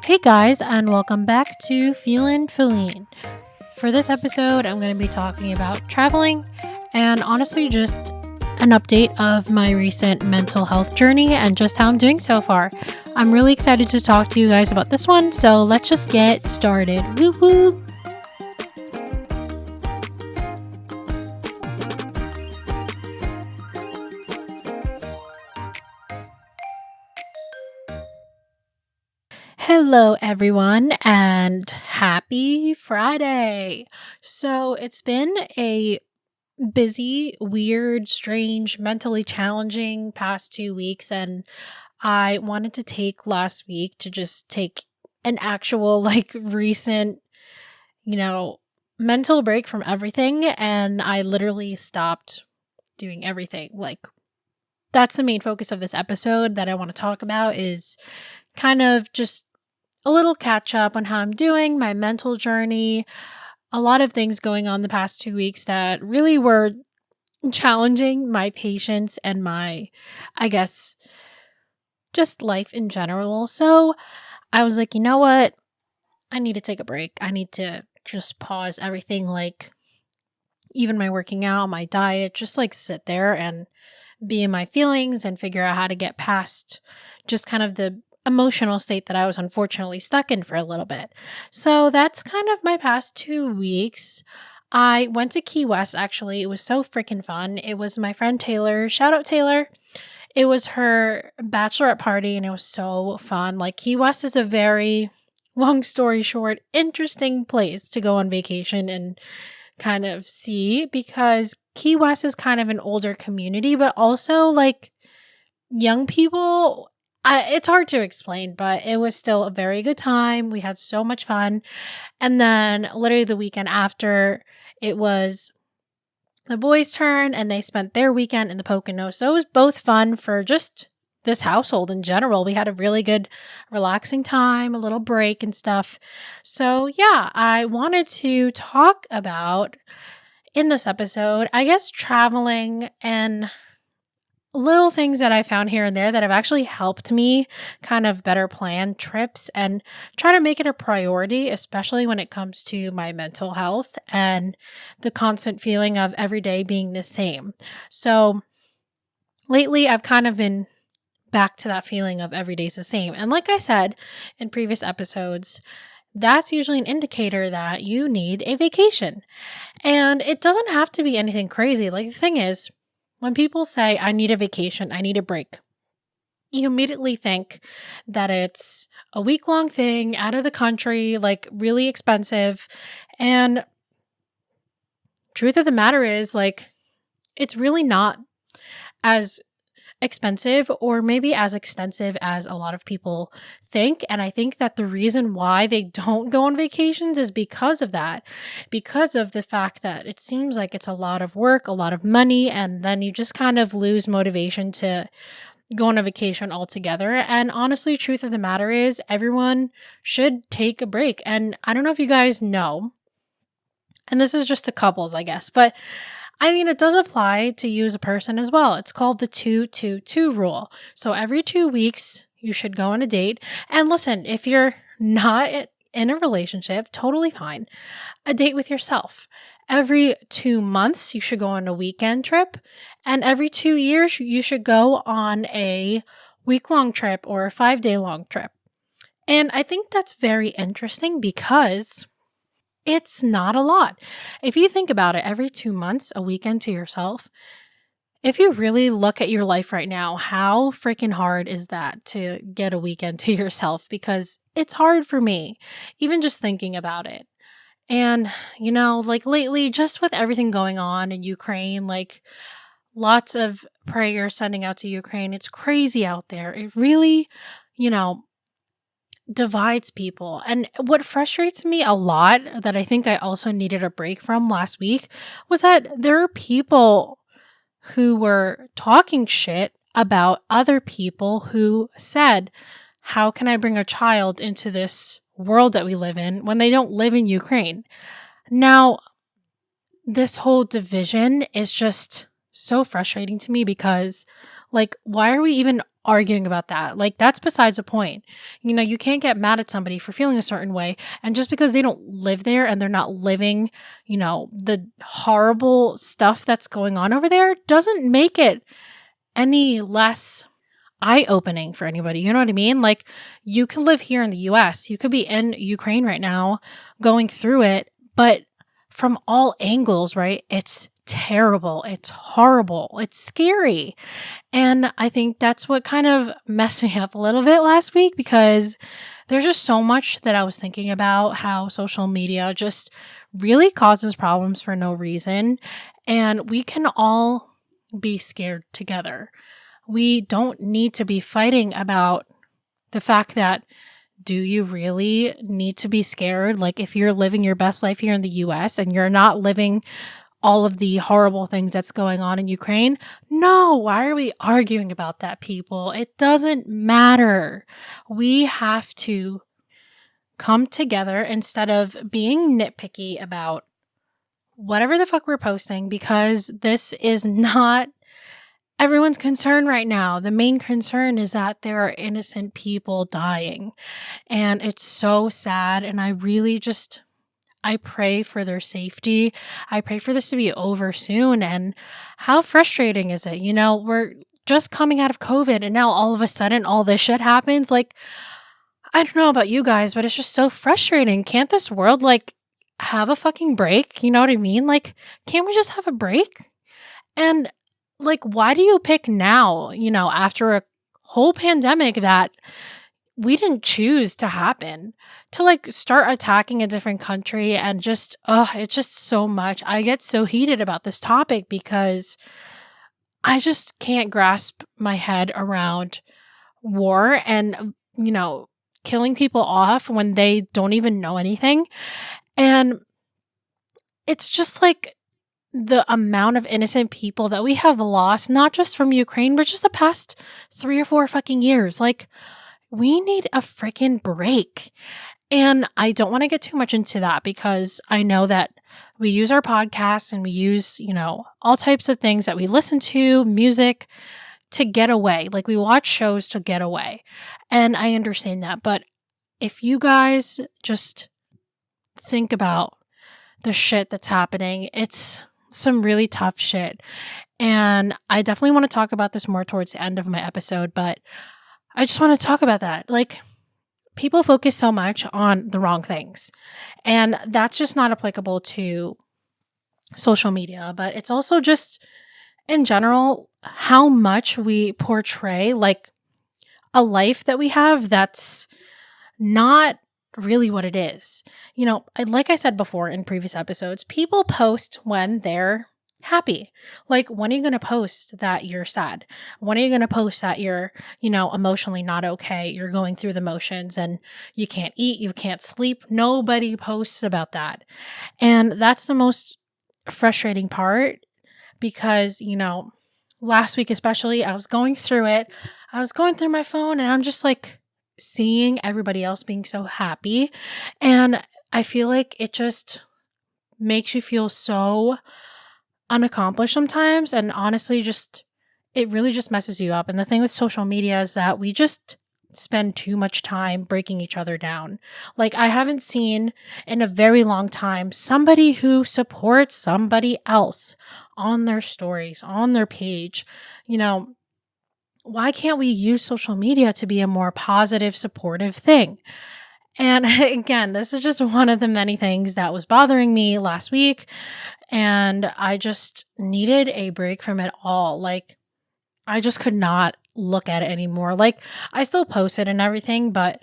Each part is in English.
Hey guys, and welcome back to Feelin Philline. For this episode, I'm going to be talking about traveling and honestly just an update of my recent mental health journey and just how I'm doing so far. I'm really excited to talk to you guys about this one, so let's just get started. Woo woo! Hello, everyone, and happy Friday. So, it's been a busy, weird, strange, mentally challenging past 2 weeks, and I wanted to take last week to just take an actual, recent, you know, mental break from everything, and I literally stopped doing everything. That's the main focus of this episode that I want to talk about is kind of just a little catch up on how I'm doing, my mental journey, a lot of things going on the past 2 weeks that really were challenging my patience and my, I guess, just life in general. So I was like, you know what? I need to take a break. I need to just pause everything, even my working out, my diet, just sit there and be in my feelings and figure out how to get past just kind of the emotional state that I was unfortunately stuck in for a little bit. So that's kind of my past 2 weeks. I went to Key West actually. It was so freaking fun. It was my friend Taylor. Shout out Taylor. It was her bachelorette party and it was so fun. Key West is a very, long story short, interesting place to go on vacation and kind of see because Key West is kind of an older community, but also young people. It's hard to explain, but it was still a very good time. We had so much fun. And then literally the weekend after, it was the boys' turn and they spent their weekend in the Poconos. So it was both fun for just this household in general. We had a really good, relaxing time, a little break and stuff. So yeah, I wanted to talk about in this episode, I guess, traveling and little things that I found here and there that have actually helped me kind of better plan trips and try to make it a priority, especially when it comes to my mental health and the constant feeling of every day being the same. So lately, I've kind of been back to that feeling of every day's the same. And like I said in previous episodes, that's usually an indicator that you need a vacation. And it doesn't have to be anything crazy. The thing is, when people say, I need a vacation, I need a break, you immediately think that it's a week-long thing out of the country, really expensive. And truth of the matter is, it's really not as expensive or maybe as extensive as a lot of people think. And I think that the reason why they don't go on vacations is because of that, because of the fact that it seems like it's a lot of work, a lot of money, and then you just kind of lose motivation to go on a vacation altogether. And honestly, truth of the matter is everyone should take a break. And I don't know if you guys know, and this is just to couples, I guess, but it does apply to you as a person as well. It's called the 2-2-2 rule. So every 2 weeks, you should go on a date. And listen, if you're not in a relationship, totally fine. A date with yourself. Every 2 months, you should go on a weekend trip. And every 2 years, you should go on a week-long trip or a 5-day long trip. And I think that's very interesting because it's not a lot. If you think about it, every 2 months, a weekend to yourself, if you really look at your life right now, how freaking hard is that to get a weekend to yourself? Because it's hard for me, even just thinking about it. And, lately, just with everything going on in Ukraine, lots of prayers sending out to Ukraine. It's crazy out there. It really, divides people. And what frustrates me a lot that I think I also needed a break from last week was that there are people who were talking shit about other people who said, how can I bring a child into this world that we live in when they don't live in Ukraine? Now, this whole division is just so frustrating to me because Like, why are we even arguing about that? Like, that's besides the point. You can't get mad at somebody for feeling a certain way. And just because they don't live there and they're not living, the horrible stuff that's going on over there doesn't make it any less eye-opening for anybody. You know what I mean? Like, you can live here in the US. You could be in Ukraine right now going through it, but from all angles, right? It's terrible. It's horrible. It's scary. And I think that's what kind of messed me up a little bit last week, because there's just so much that I was thinking about how social media just really causes problems for no reason. And we can all be scared together. We don't need to be fighting about the fact that, do you really need to be scared? Like, if you're living your best life here in the US and you're not living all of the horrible things that's going on in Ukraine, no, why are we arguing about that, people? It doesn't matter. We have to come together instead of being nitpicky about whatever the fuck we're posting, because this is not everyone's concern right now. The main concern is that there are innocent people dying, and it's so sad. And I pray for their safety. I pray for this to be over soon. And how frustrating is it? We're just coming out of COVID, and now all of a sudden all this shit happens. Like, I don't know about you guys, but it's just so frustrating. Can't this world have a fucking break? You know what I mean? Like, can't we just have a break? And why do you pick now, after a whole pandemic that we didn't choose to happen, to start attacking a different country? And just, it's just so much. I get so heated about this topic because I just can't grasp my head around war and, killing people off when they don't even know anything. And it's just the amount of innocent people that we have lost, not just from Ukraine, but just the past 3 or 4 fucking years. We need a freaking break. And I don't want to get too much into that, because I know that we use our podcasts and we use, all types of things that we listen to, music, to get away. We watch shows to get away. And I understand that. But if you guys just think about the shit that's happening, it's some really tough shit. And I definitely want to talk about this more towards the end of my episode, but I just want to talk about that. People focus so much on the wrong things, and that's just not applicable to social media, but it's also just in general how much we portray a life that we have that's not really what it is. Like I said before in previous episodes, people post when they're happy. When are you going to post that you're sad? When are you going to post that you're, emotionally not okay? You're going through the motions and you can't eat, you can't sleep. Nobody posts about that. And that's the most frustrating part, because, last week especially, I was going through it. I was going through my phone and I'm just seeing everybody else being so happy. And I feel like it just makes you feel so unaccomplished sometimes. And honestly, it really just messes you up. And the thing with social media is that we just spend too much time breaking each other down. I haven't seen in a very long time somebody who supports somebody else on their stories, on their page. Why can't we use social media to be a more positive, supportive thing? And again, this is just one of the many things that was bothering me last week. And I just needed a break from it all. I just could not look at it anymore. I still post it and everything, but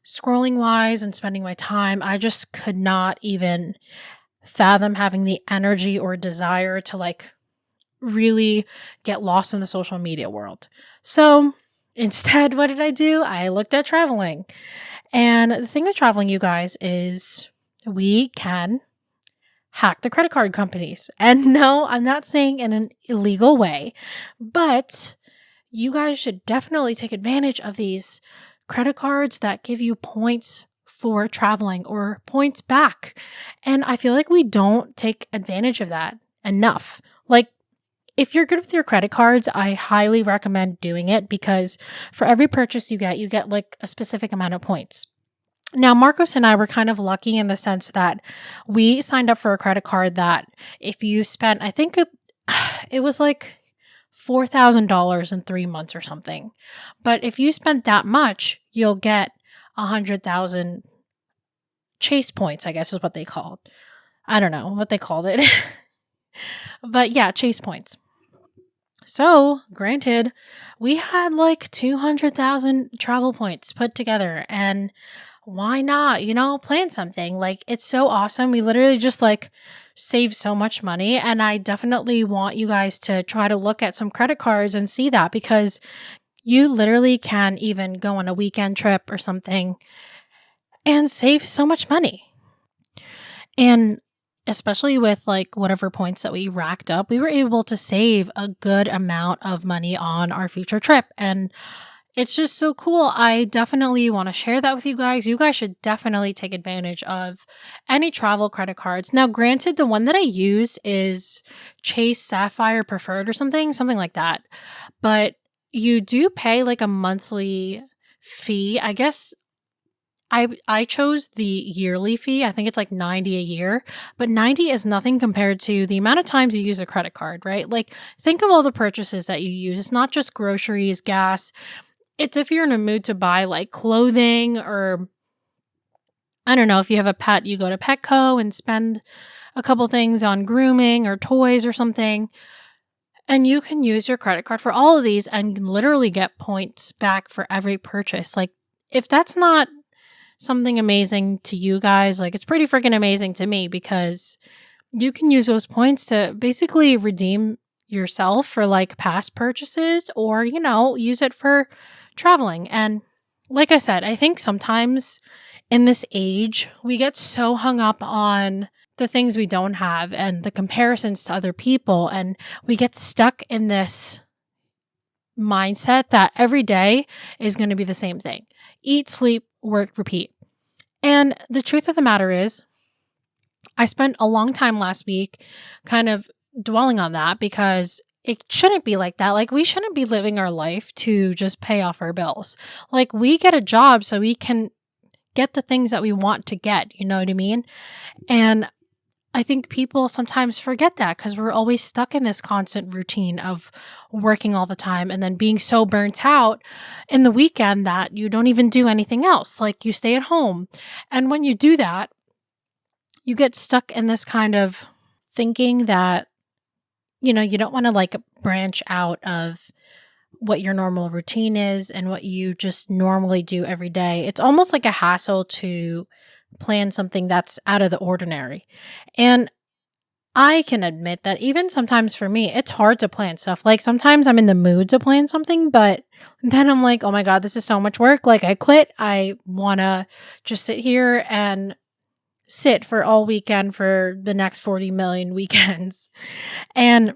scrolling wise and spending my time, I just could not even fathom having the energy or desire to really get lost in the social media world. So instead, what did I do? I looked at traveling. And the thing with traveling, you guys, is we can hack the credit card companies. And no, I'm not saying in an illegal way, but you guys should definitely take advantage of these credit cards that give you points for traveling or points back. And I feel like we don't take advantage of that enough. if you're good with your credit cards, I highly recommend doing it because for every purchase you get like a specific amount of points. Now, Marcos and I were kind of lucky in the sense that we signed up for a credit card that if you spent, I think it was like $4,000 in 3 months or something. But if you spent that much, you'll get 100,000 chase points, I guess is what they called. I don't know what they called it. But yeah, chase points. So, granted, we had like 200,000 travel points put together, and why not, plan something? Like, it's so awesome. We literally just like save so much money, and I definitely want you guys to try to look at some credit cards and see that because you literally can even go on a weekend trip or something and save so much money. And especially with like whatever points that we racked up, we were able to save a good amount of money on our future trip. And it's just so cool. I definitely want to share that with you guys. You guys should definitely take advantage of any travel credit cards. Now, granted, the one that I use is Chase Sapphire Preferred or something like that. But you do pay like a monthly fee. I guess I chose the yearly fee. I think it's like 90 a year, but 90 is nothing compared to the amount of times you use a credit card, right? Like think of all the purchases that you use. It's not just groceries, gas. It's if you're in a mood to buy like clothing or I don't know, if you have a pet, you go to Petco and spend a couple things on grooming or toys or something. And you can use your credit card for all of these and literally get points back for every purchase. Like if that's not something amazing to you guys, like it's pretty freaking amazing to me because you can use those points to basically redeem yourself for like past purchases or, use it for traveling. And like I said, I think sometimes in this age, we get so hung up on the things we don't have and the comparisons to other people. And we get stuck in this mindset that every day is going to be the same thing. Eat, sleep, work, repeat. And the truth of the matter is, I spent a long time last week kind of dwelling on that because it shouldn't be like that. Like, we shouldn't be living our life to just pay off our bills. Like, we get a job so we can get the things that we want to get. You know what I mean? And I think people sometimes forget that because we're always stuck in this constant routine of working all the time and then being so burnt out in the weekend that you don't even do anything else. Like you stay at home. And when you do that, you get stuck in this kind of thinking that, you don't want to like branch out of what your normal routine is and what you just normally do every day. It's almost like a hassle to plan something that's out of the ordinary. And I can admit that even sometimes for me, it's hard to plan stuff. Like sometimes I'm in the mood to plan something, but then I'm like, oh my God, this is so much work. Like I quit. I want to just sit here and sit for all weekend for the next 40 million weekends. And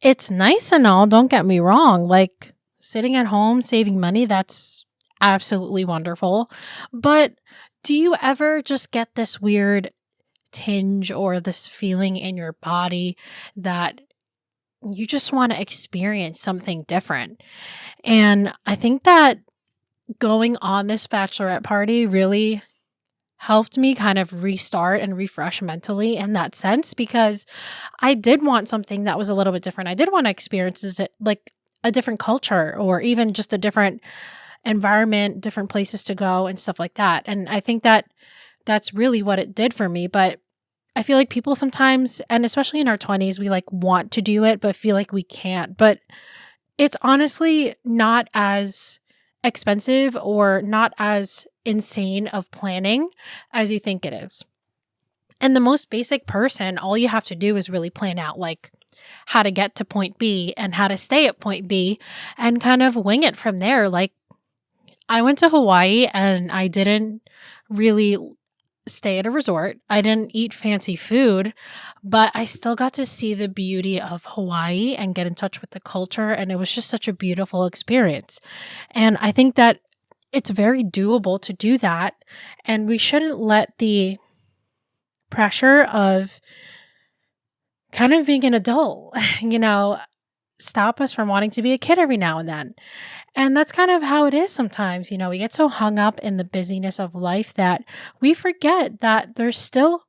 it's nice and all, don't get me wrong. Like sitting at home, saving money, that's absolutely wonderful. But do you ever just get this weird tinge or this feeling in your body that you just want to experience something different? And I think that going on this bachelorette party really helped me kind of restart and refresh mentally in that sense because I did want something that was a little bit different. I did want to experience like a different culture or even just a different environment, different places to go and stuff like that. And I think that that's really what it did for me. But I feel like people sometimes, and especially in our 20s, we like want to do it, but feel like we can't. But it's honestly not as expensive or not as insane of planning as you think it is. And the most basic person, all you have to do is really plan out like how to get to point B and how to stay at point B and kind of wing it from there. Like I went to Hawaii and I didn't really stay at a resort. I didn't eat fancy food, but I still got to see the beauty of Hawaii and get in touch with the culture. And it was just such a beautiful experience. And I think that it's very doable to do that. And we shouldn't let the pressure of kind of being an adult, you know, stop us from wanting to be a kid every now and then. And that's kind of how it is sometimes. We get so hung up in the busyness of life that we forget that there's still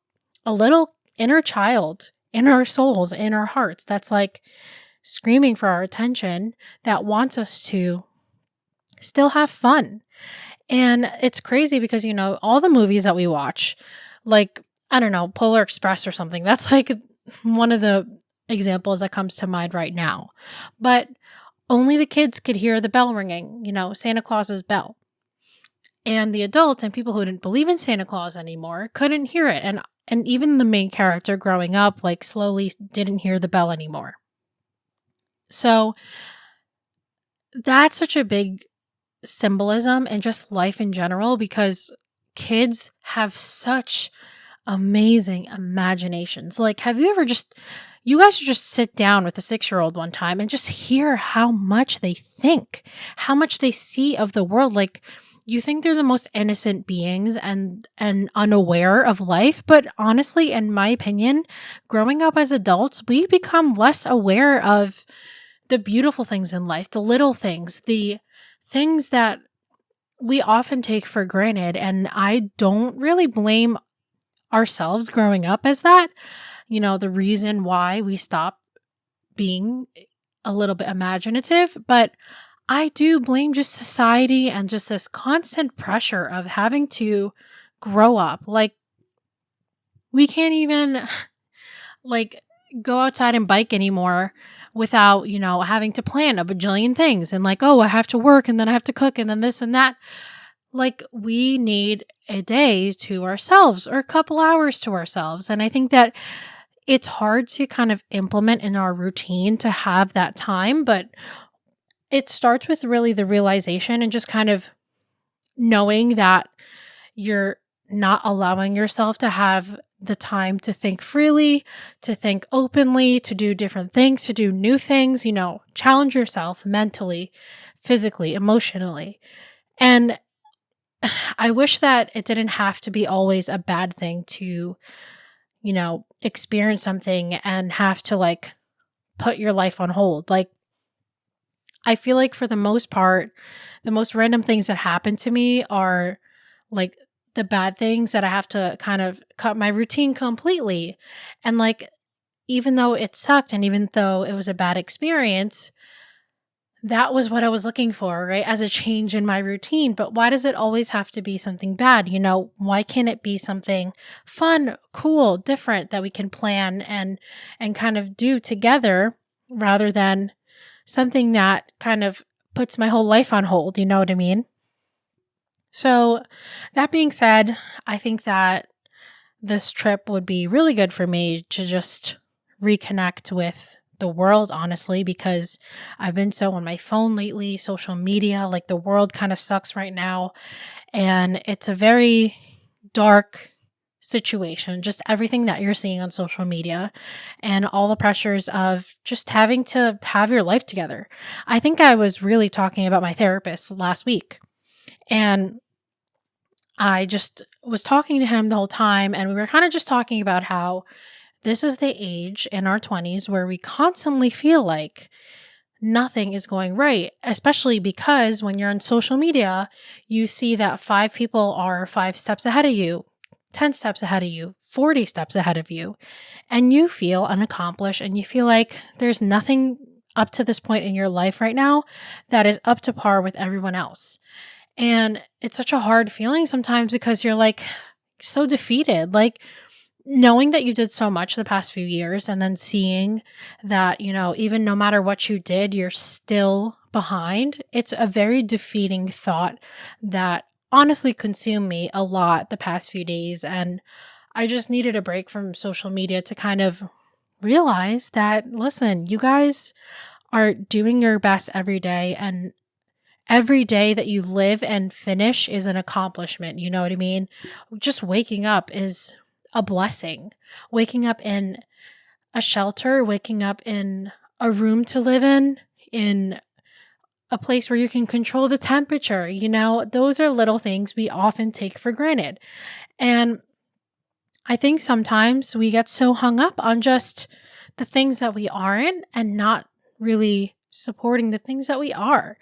a little inner child in our souls, in our hearts, that's like screaming for our attention, that wants us to still have fun. And it's crazy because, all the movies that we watch, like, I don't know, Polar Express or something, that's like one of the examples that comes to mind right now. But only the kids could hear the bell ringing, Santa Claus's bell. And the adults and people who didn't believe in Santa Claus anymore couldn't hear it. And even the main character growing up, like, slowly didn't hear the bell anymore. So that's such a big symbolism and just life in general, because kids have such amazing imaginations. Like, have you ever you guys should just sit down with a 6-year-old one time and just hear how much they think, how much they see of the world. Like, you think they're the most innocent beings and unaware of life, but honestly, in my opinion, growing up as adults, we become less aware of the beautiful things in life, the little things, the things that we often take for granted. And I don't really blame ourselves growing up as that. The reason why we stop being a little bit imaginative, but I do blame just society and just this constant pressure of having to grow up. Like, we can't even like go outside and bike anymore without, having to plan a bajillion things and like, oh, I have to work and then I have to cook and then this and that. Like, we need a day to ourselves or a couple hours to ourselves. And I think that it's hard to kind of implement in our routine to have that time, but it starts with really the realization and just kind of knowing that you're not allowing yourself to have the time to think freely, to think openly, to do different things, to do new things, challenge yourself mentally, physically, emotionally. And I wish that it didn't have to be always a bad thing to, experience something and have to like put your life on hold. Like, I feel like for the most part, the most random things that happen to me are like the bad things that I have to kind of cut my routine completely. And like, even though it sucked and even though it was a bad experience, that was what I was looking for, right? As a change in my routine. But why does it always have to be something bad? Why can't it be something fun, cool, different that we can plan and kind of do together rather than something that kind of puts my whole life on hold, you know what I mean? So that being said, I think that this trip would be really good for me to just reconnect with the world, honestly, because I've been so on my phone lately, social media, like the world kind of sucks right now. And it's a very dark situation, just everything that you're seeing on social media and all the pressures of just having to have your life together. I think I was really talking about my therapist last week, and I just was talking to him the whole time, and we were kind of just talking about how this is the age in our 20s where we constantly feel like nothing is going right, especially because when you're on social media, you see that 5 people are 5 steps ahead of you, 10 steps ahead of you, 40 steps ahead of you, and you feel unaccomplished and you feel like there's nothing up to this point in your life right now that is up to par with everyone else. And it's such a hard feeling sometimes because you're like so defeated, like knowing that you did so much the past few years and then seeing that, even no matter what you did, you're still behind. It's a very defeating thought that honestly consumed me a lot the past few days. And I just needed a break from social media to kind of realize that, listen, you guys are doing your best every day, and every day that you live and finish is an accomplishment. You know what I mean? Just waking up is a blessing. Waking up in a shelter, waking up in a room to live in a place where you can control the temperature, those are little things we often take for granted. And I think sometimes we get so hung up on just the things that we aren't and not really supporting the things that we are.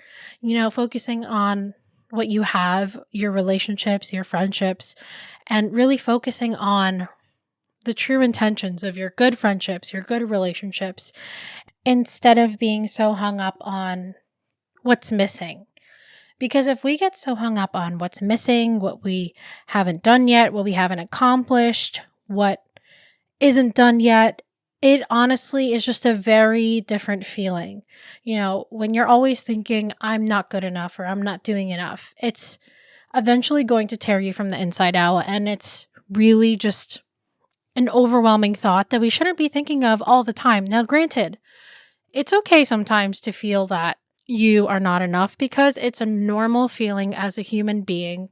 Focusing on what you have, your relationships, your friendships, and really focusing on the true intentions of your good friendships, your good relationships, instead of being so hung up on what's missing. Because if we get so hung up on what's missing, what we haven't done yet, what we haven't accomplished, what isn't done yet, it honestly is just a very different feeling. When you're always thinking, I'm not good enough or I'm not doing enough, it's eventually going to tear you from the inside out. And it's really just an overwhelming thought that we shouldn't be thinking of all the time. Now, granted, it's okay sometimes to feel that you are not enough because it's a normal feeling as a human being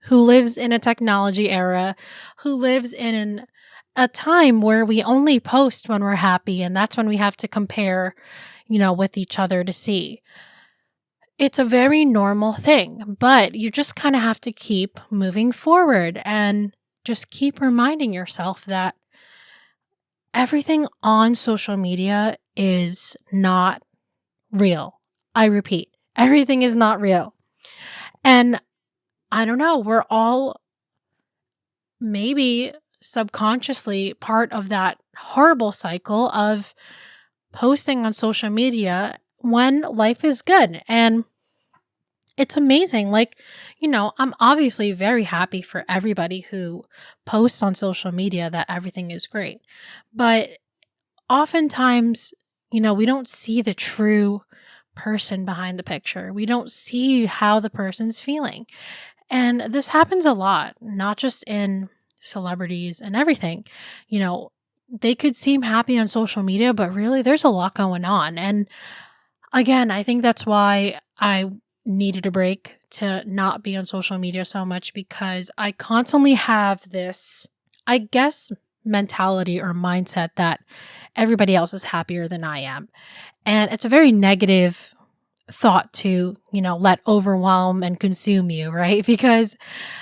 who lives in a technology era, who lives in a time where we only post when we're happy, and that's when we have to compare, with each other to see. It's a very normal thing, but you just kind of have to keep moving forward and just keep reminding yourself that everything on social media is not real. I repeat, everything is not real. And I don't know, we're all maybe subconsciously part of that horrible cycle of posting on social media when life is good. And it's amazing. I'm obviously very happy for everybody who posts on social media that everything is great. But oftentimes, we don't see the true person behind the picture. We don't see how the person's feeling. And this happens a lot, not just in celebrities and everything. They could seem happy on social media, but really there's a lot going on. And again, I think that's why I needed a break to not be on social media so much, because I constantly have this, I guess, mentality or mindset that everybody else is happier than I am. And it's a very negative thought to, let overwhelm and consume you, right? Because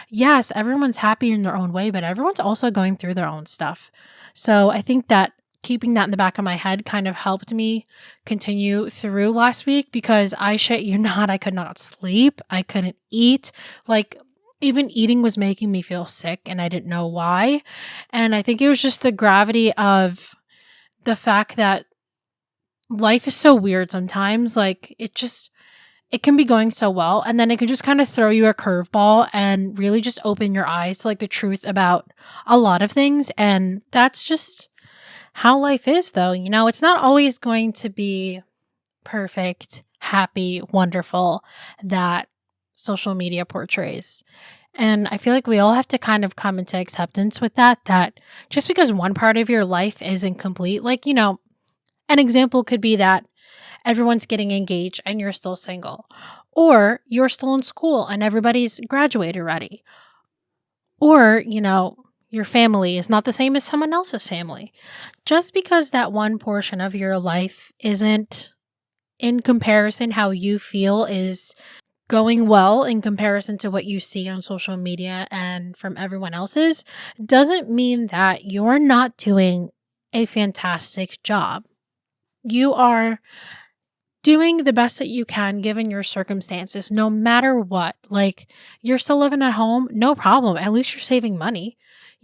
yes, everyone's happy in their own way, but everyone's also going through their own stuff. So I think that keeping that in the back of my head kind of helped me continue through last week, because I could not sleep. I couldn't eat. Even eating was making me feel sick and I didn't know why. And I think it was just the gravity of the fact that life is so weird sometimes. It can be going so well, and then it can just kind of throw you a curveball and really just open your eyes to the truth about a lot of things. And that's just how life is, though. It's not always going to be perfect, happy, wonderful that social media portrays. And I feel like we all have to kind of come into acceptance with that just because one part of your life isn't complete, an example could be that everyone's getting engaged and you're still single, or you're still in school and everybody's graduated already, or, your family is not the same as someone else's family. Just because that one portion of your life isn't in comparison how you feel is going well in comparison to what you see on social media and from everyone else's, doesn't mean that you're not doing a fantastic job. You are doing the best that you can given your circumstances, no matter what. You're still living at home, no problem. At least you're saving money.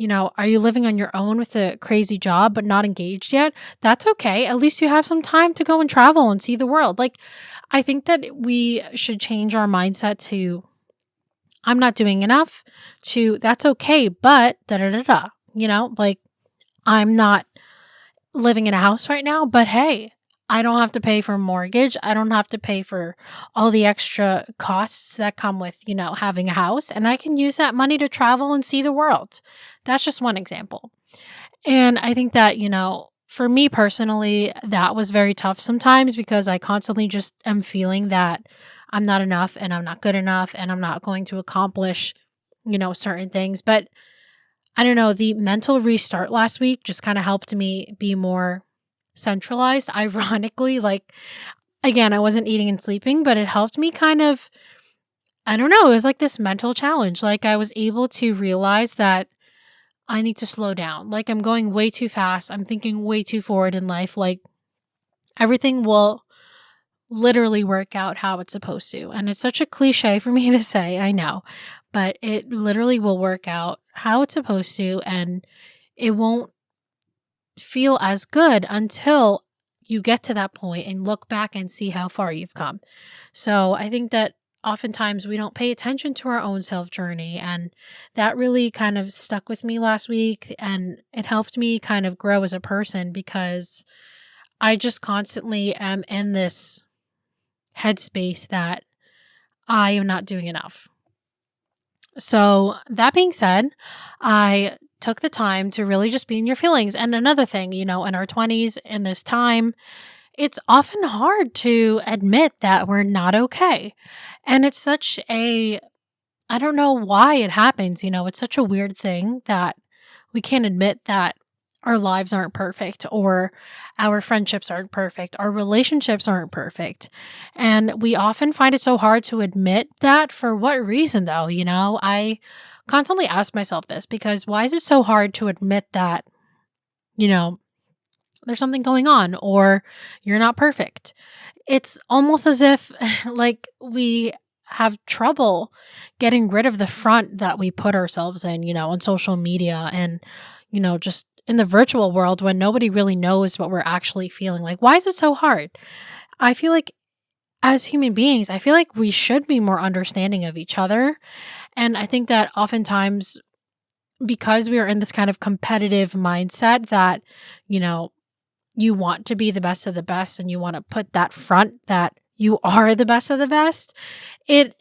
Are you living on your own with a crazy job but not engaged yet? That's okay. At least you have some time to go and travel and see the world. I think that we should change our mindset to, I'm not doing enough, to that's okay, but da da da da. I'm not living in a house right now, but hey, I don't have to pay for a mortgage. I don't have to pay for all the extra costs that come with, having a house. And I can use that money to travel and see the world. That's just one example. And I think that, for me personally, that was very tough sometimes, because I constantly just am feeling that I'm not enough and I'm not good enough and I'm not going to accomplish, certain things. But I don't know, the mental restart last week just kind of helped me be more centralized. Ironically, again, I wasn't eating and sleeping, but it helped me kind of, I don't know, it was like this mental challenge. I was able to realize that I need to slow down. Like I'm going way too fast. I'm thinking way too forward in life. Like everything will literally work out how it's supposed to. And it's such a cliche for me to say, I know, but it literally will work out how it's supposed to. And it won't feel as good until you get to that point and look back and see how far you've come. So I think that oftentimes we don't pay attention to our own self journey. And that really kind of stuck with me last week. And it helped me kind of grow as a person because I just constantly am in this headspace that I am not doing enough. So that being said, I took the time to really just be in your feelings. And another thing, in our 20s, in this time, it's often hard to admit that we're not okay. And it's I don't know why it happens. It's such a weird thing that we can't admit that our lives aren't perfect or our friendships aren't perfect, our relationships aren't perfect. And we often find it so hard to admit that. For what reason, though? I constantly ask myself this because why is it so hard to admit that, you know, there's something going on or you're not perfect? It's almost as if like we have trouble getting rid of the front that we put ourselves in, on social media and, just in the virtual world when nobody really knows what we're actually feeling. Like, why is it so hard? I feel like as human beings, I feel like we should be more understanding of each other. And I think that oftentimes because we are in this kind of competitive mindset that, you want to be the best of the best and you want to put that front that you are the best of the best, it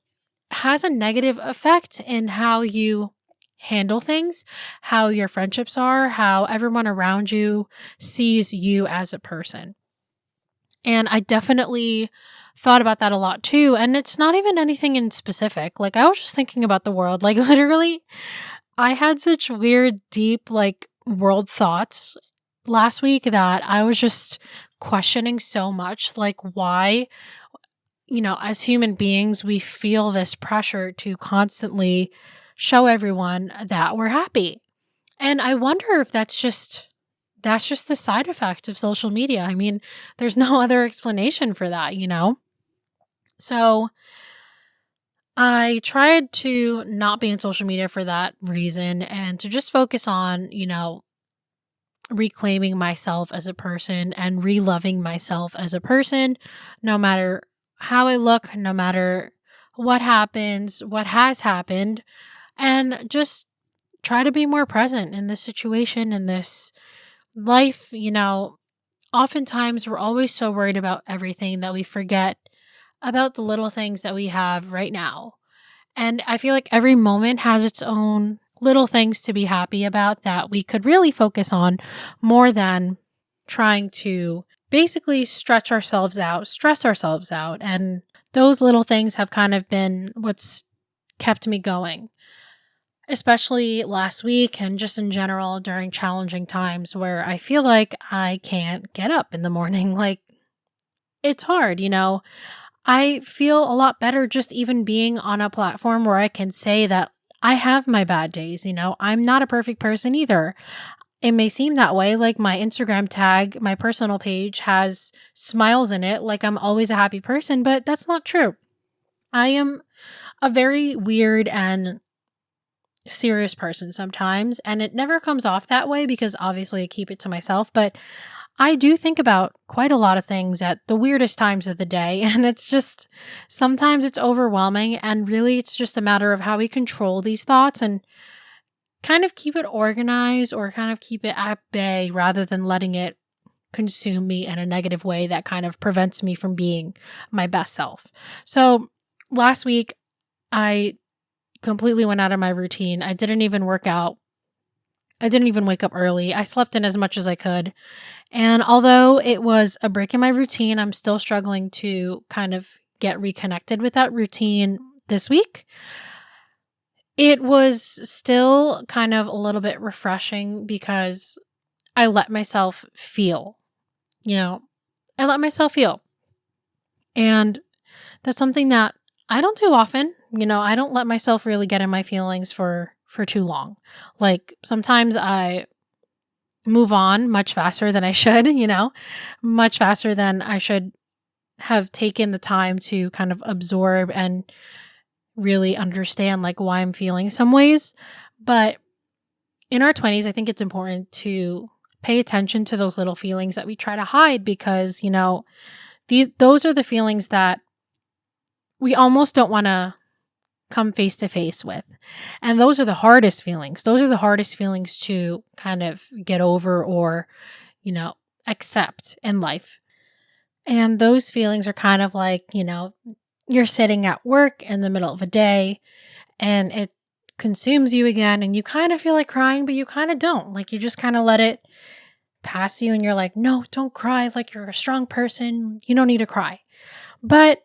has a negative effect in how you handle things, how your friendships are, how everyone around you sees you as a person. And I definitely thought about that a lot too. And it's not even anything in specific. Like I was just thinking about the world. Like literally, I had such weird, deep, like world thoughts last week that I was just questioning so much. Like why, as human beings, we feel this pressure to constantly show everyone that we're happy. And I wonder if that's just the side effect of social media. I mean, there's no other explanation for that. So I tried to not be on social media for that reason and to just focus on, reclaiming myself as a person and re-loving myself as a person, no matter how I look, no matter what happens, what has happened, and just try to be more present in this situation, in this life. Oftentimes we're always so worried about everything that we forget about the little things that we have right now. And I feel like every moment has its own little things to be happy about that we could really focus on more than trying to basically stretch ourselves out, stress ourselves out. And those little things have kind of been what's kept me going, especially last week and just in general during challenging times where I feel like I can't get up in the morning. Like it's hard. I feel a lot better just even being on a platform where I can say that I have my bad days. I'm not a perfect person either. It may seem that way. Like my Instagram tag, my personal page has smiles in it, like I'm always a happy person, but that's not true. I am a very weird and serious person sometimes, and it never comes off that way because obviously I keep it to myself, but I do think about quite a lot of things at the weirdest times of the day, and it's just sometimes it's overwhelming, and really it's just a matter of how we control these thoughts and kind of keep it organized or kind of keep it at bay rather than letting it consume me in a negative way that kind of prevents me from being my best self. So last week, I completely went out of my routine. I didn't even work out. I didn't even wake up early. I slept in as much as I could. And although it was a break in my routine, I'm still struggling to kind of get reconnected with that routine this week. It was still kind of a little bit refreshing because I let myself feel, I let myself feel. And that's something that I don't do often. I don't let myself really get in my feelings for too long. Like sometimes I move on much faster than I should, much faster than I should have taken the time to kind of absorb and really understand like why I'm feeling some ways. But in our 20s, I think it's important to pay attention to those little feelings that we try to hide because, those are the feelings that we almost don't want to come face to face with. And those are the hardest feelings. Those are the hardest feelings to kind of get over or, accept in life. And those feelings are kind of like, you're sitting at work in the middle of a day and it consumes you again and you kind of feel like crying, but you kind of don't. Like you just kind of let it pass you and you're like, no, don't cry. Like you're a strong person. You don't need to cry. But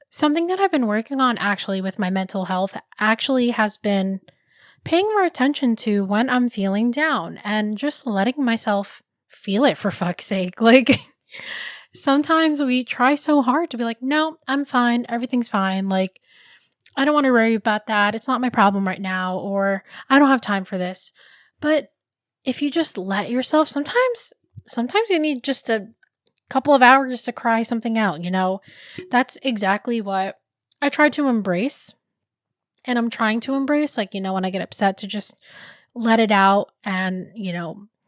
something that I've been working on actually with my mental health actually has been paying more attention to when I'm feeling down and just letting myself feel it for fuck's sake. Like sometimes we try so hard to be like, no, I'm fine. Everything's fine. Like, I don't want to worry about that. It's not my problem right now, or I don't have time for this. But if you just let yourself, sometimes you need just a couple of hours to cry something out, That's exactly what I try to embrace. And I'm trying to embrace, like, when I get upset to just let it out and,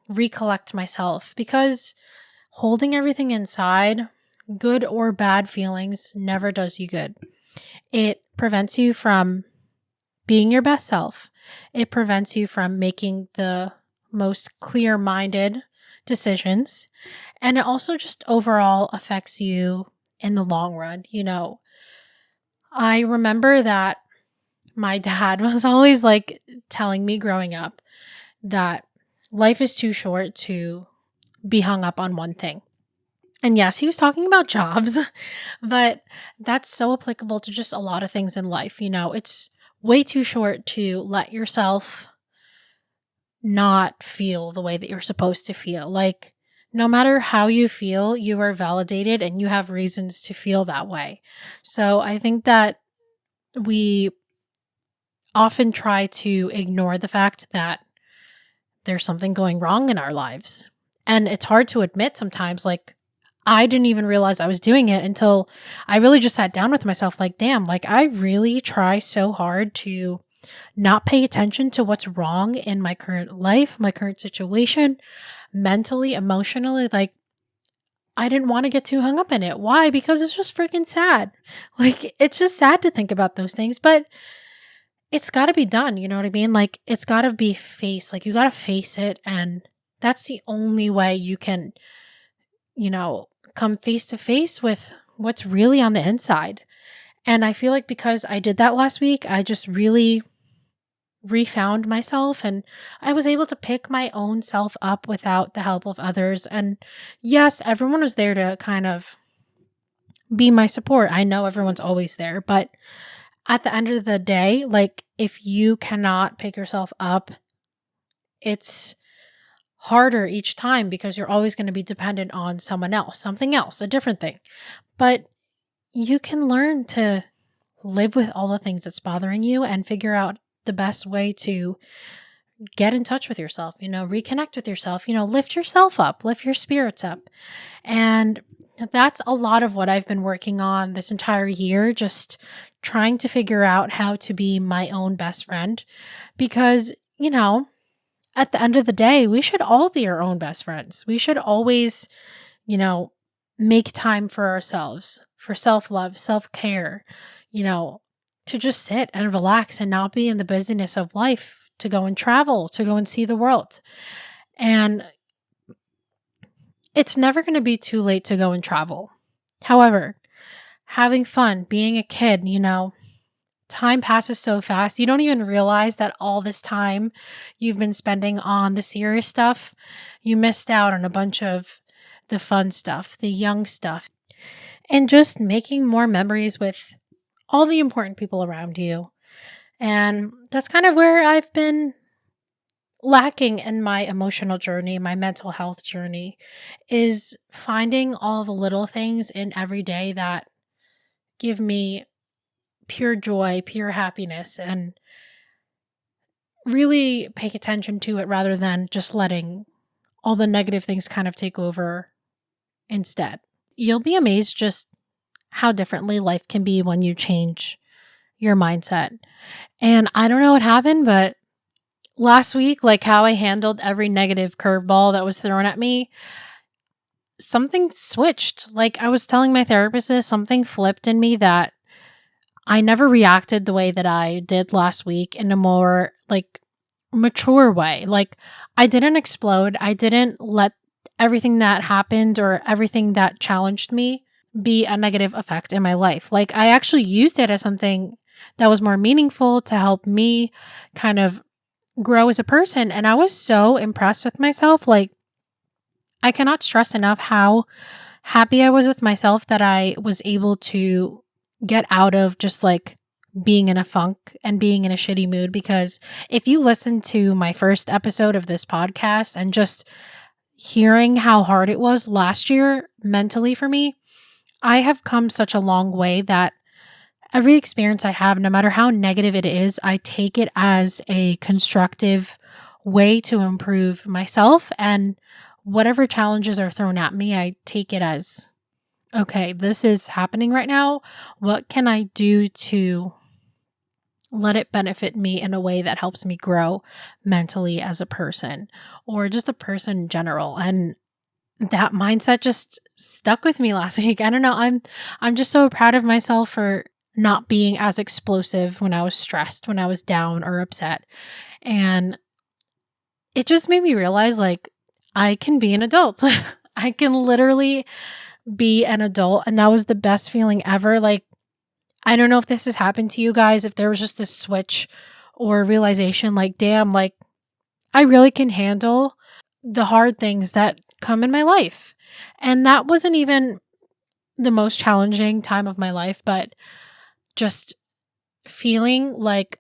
recollect myself because holding everything inside, good or bad feelings, never does you good. It prevents you from being your best self. It prevents you from making the most clear-minded decisions. And it also just overall affects you in the long run. I remember that my dad was always like telling me growing up that life is too short to be hung up on one thing. And yes, he was talking about jobs, but that's so applicable to just a lot of things in life. It's way too short to let yourself not feel the way that you're supposed to feel. Like, no matter how you feel, you are validated and you have reasons to feel that way. So I think that we often try to ignore the fact that there's something going wrong in our lives. And it's hard to admit sometimes, like, I didn't even realize I was doing it until I really just sat down with myself like, damn, like I really try so hard to not pay attention to what's wrong in my current life, my current situation, mentally, emotionally. Like I didn't want to get too hung up in it. Why? Because it's just freaking sad. Like it's just sad to think about those things, but it's got to be done. You know what I mean? Like it's got to be faced. Like you got to face it. And that's the only way you can, come face to face with what's really on the inside. And I feel like because I did that last week, I just really refound myself and I was able to pick my own self up without the help of others. And yes, everyone was there to kind of be my support. I know everyone's always there, but at the end of the day, like if you cannot pick yourself up, it's harder each time because you're always going to be dependent on someone else, something else, a different thing. But you can learn to live with all the things that's bothering you and figure out the best way to get in touch with yourself, reconnect with yourself, lift yourself up, lift your spirits up. And that's a lot of what I've been working on this entire year, just trying to figure out how to be my own best friend because, at the end of the day, we should all be our own best friends. We should always, make time for ourselves, for self-love, self-care, to just sit and relax and not be in the busyness of life, to go and travel, to go and see the world. And it's never going to be too late to go and travel. However, having fun, being a kid, time passes so fast. You don't even realize that all this time you've been spending on the serious stuff, you missed out on a bunch of the fun stuff, the young stuff, and just making more memories with all the important people around you. And that's kind of where I've been lacking in my emotional journey, my mental health journey, is finding all the little things in every day that give me pure joy, pure happiness, and really paying attention to it rather than just letting all the negative things kind of take over instead. You'll be amazed just how differently life can be when you change your mindset. And I don't know what happened, but last week, like how I handled every negative curveball that was thrown at me, something switched. Like I was telling my therapist this, something flipped in me that I never reacted the way that I did last week in a more like mature way. Like I didn't explode. I didn't let everything that happened or everything that challenged me be a negative effect in my life. Like I actually used it as something that was more meaningful to help me kind of grow as a person. And I was so impressed with myself. Like I cannot stress enough how happy I was with myself that I was able to get out of just like being in a funk and being in a shitty mood. Because if you listen to my first episode of this podcast and just hearing how hard it was last year mentally for me, I have come such a long way that every experience I have, no matter how negative it is, I take it as a constructive way to improve myself. And whatever challenges are thrown at me, I take it as, okay, this is happening right now. What can I do to let it benefit me in a way that helps me grow mentally as a person or just a person in general? And that mindset just stuck with me last week. I don't know. I'm just so proud of myself for not being as explosive when I was stressed, when I was down or upset. And it just made me realize like I can be an adult. I can literally be an adult. And that was the best feeling ever. Like, I don't know if this has happened to you guys, if there was just a switch or realization like, damn, like I really can handle the hard things that come in my life. And that wasn't even the most challenging time of my life, but just feeling like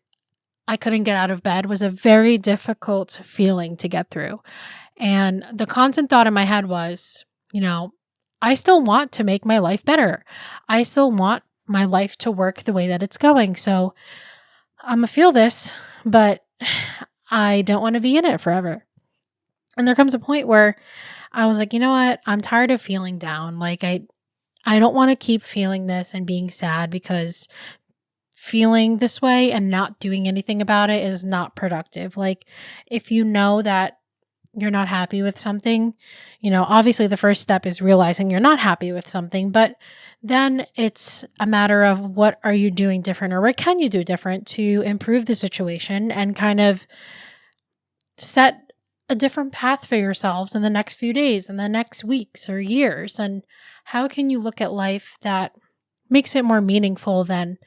I couldn't get out of bed was a very difficult feeling to get through. And the constant thought in my head was, I still want to make my life better. I still want my life to work the way that it's going. So I'm going to feel this, but I don't want to be in it forever. And there comes a point where I was like, you know what? I'm tired of feeling down. Like I don't want to keep feeling this and being sad, because feeling this way and not doing anything about it is not productive. Like if you know that you're not happy with something, obviously the first step is realizing you're not happy with something, but then it's a matter of what are you doing different or what can you do different to improve the situation and kind of set a different path for yourselves in the next few days and the next weeks or years. And how can you look at life that makes it more meaningful than,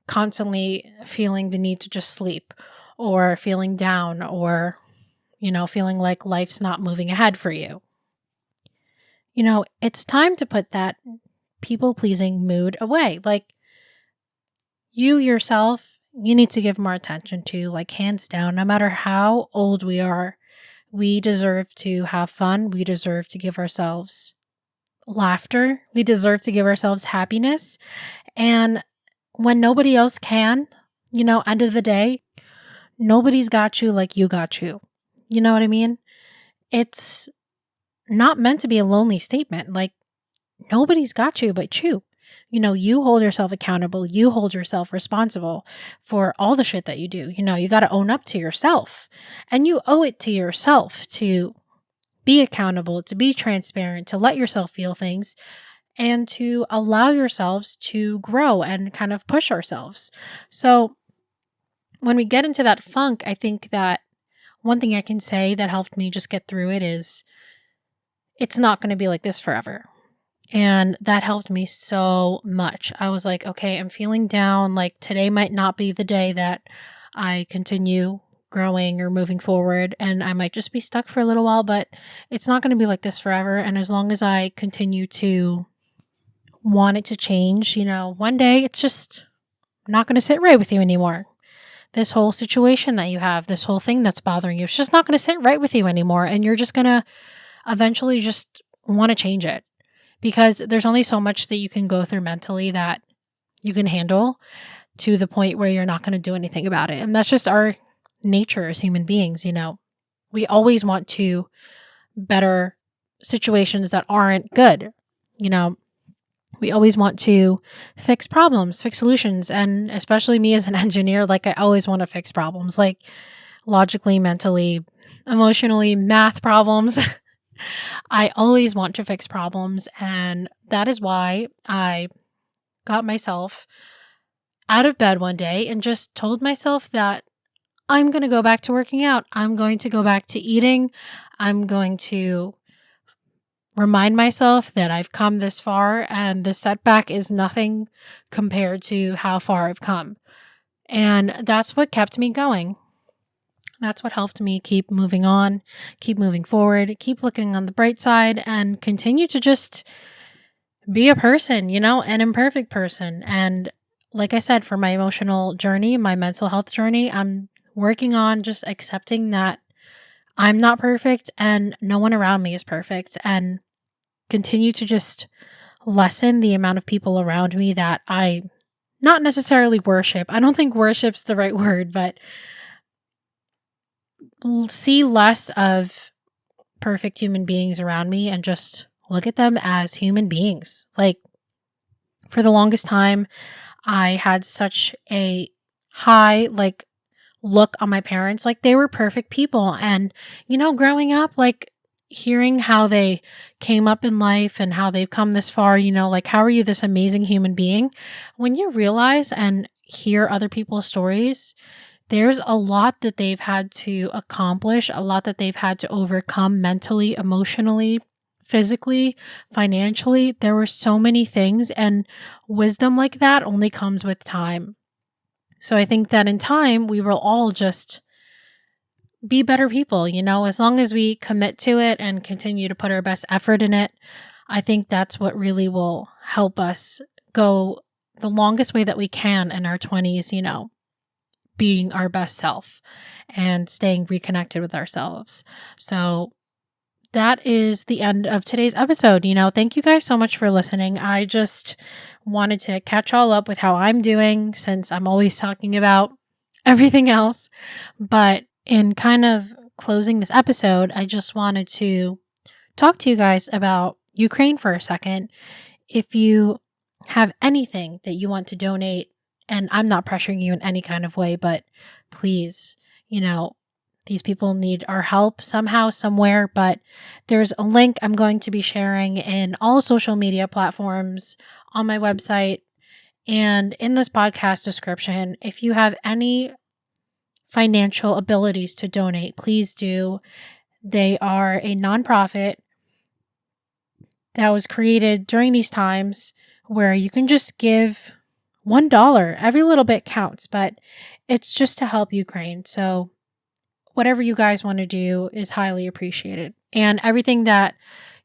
constantly feeling the need to just sleep or feeling down or, feeling like life's not moving ahead for you. It's time to put that people-pleasing mood away. Like you yourself, you need to give more attention to, like hands down, no matter how old we are, we deserve to have fun. We deserve to give ourselves laughter. We deserve to give ourselves happiness. And when nobody else can, end of the day, nobody's got you like you got you. You know what I mean? It's not meant to be a lonely statement. Like nobody's got you but you. You hold yourself accountable. You hold yourself responsible for all the shit that you do. You got to own up to yourself, and you owe it to yourself to be accountable, to be transparent, to let yourself feel things, and to allow yourselves to grow and kind of push ourselves. So when we get into that funk, I think that one thing I can say that helped me just get through it is it's not going to be like this forever. And that helped me so much. I was like, okay, I'm feeling down. Like today might not be the day that I continue growing or moving forward, and I might just be stuck for a little while, but it's not going to be like this forever. And as long as I continue to want it to change, one day it's just not going to sit right with you anymore. This whole situation that you have, this whole thing that's bothering you, it's just not going to sit right with you anymore. And you're just going to eventually just want to change it, because there's only so much that you can go through mentally that you can handle to the point where you're not going to do anything about it. And that's just our nature as human beings. We always want to better situations that aren't good. We always want to fix problems, fix solutions. And especially me as an engineer, like I always want to fix problems, like logically, mentally, emotionally, math problems. I always want to fix problems. And that is why I got myself out of bed one day and just told myself that I'm going to go back to working out. I'm going to go back to eating. I'm going to remind myself that I've come this far and the setback is nothing compared to how far I've come. And that's what kept me going. That's what helped me keep moving on, keep moving forward, keep looking on the bright side, and continue to just be a person, an imperfect person. And like I said, for my emotional journey, my mental health journey, I'm working on just accepting that I'm not perfect and no one around me is perfect, and continue to just lessen the amount of people around me that I not necessarily worship. I don't think worship's the right word, but see less of perfect human beings around me and just look at them as human beings. Like, for the longest time, I had such a high, look on my parents. Like, they were perfect people. And, growing up, hearing how they came up in life and how they've come this far, how are you this amazing human being? When you realize and hear other people's stories, there's a lot that they've had to accomplish, a lot that they've had to overcome mentally, emotionally, physically, financially. There were so many things, and wisdom like that only comes with time. So I think that in time, we will all just be better people, as long as we commit to it and continue to put our best effort in it. I think that's what really will help us go the longest way that we can in our 20s, being our best self and staying reconnected with ourselves. So that is the end of today's episode. Thank you guys so much for listening. I just wanted to catch all up with how I'm doing, since I'm always talking about everything else. But in kind of closing this episode, I just wanted to talk to you guys about Ukraine for a second. If you have anything that you want to donate, and I'm not pressuring you in any kind of way, but please, these people need our help somehow, somewhere. But there's a link I'm going to be sharing in all social media platforms, on my website, and in this podcast description. If you have any financial abilities to donate, please do. They are a nonprofit that was created during these times where you can just give $1. Every little bit counts, but it's just to help Ukraine. So whatever you guys want to do is highly appreciated. And everything that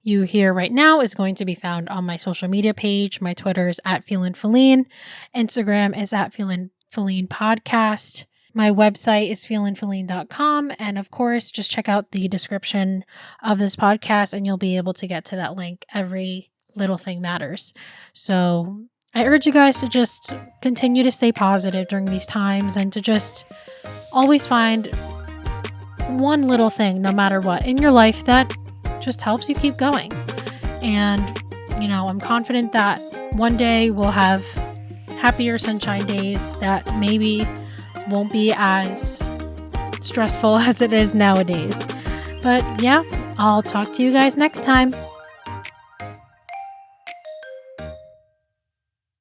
you hear right now is going to be found on my social media page. My Twitter is @Feelin Philline. Instagram is @Feelin Philline Podcast. My website is feelinphilline.com. And of course, just check out the description of this podcast and you'll be able to get to that link. Every little thing matters. So I urge you guys to just continue to stay positive during these times and to just always find one little thing, no matter what, in your life that just helps you keep going. And, I'm confident that one day we'll have happier sunshine days that maybe won't be as stressful as it is nowadays. But yeah, I'll talk to you guys next time.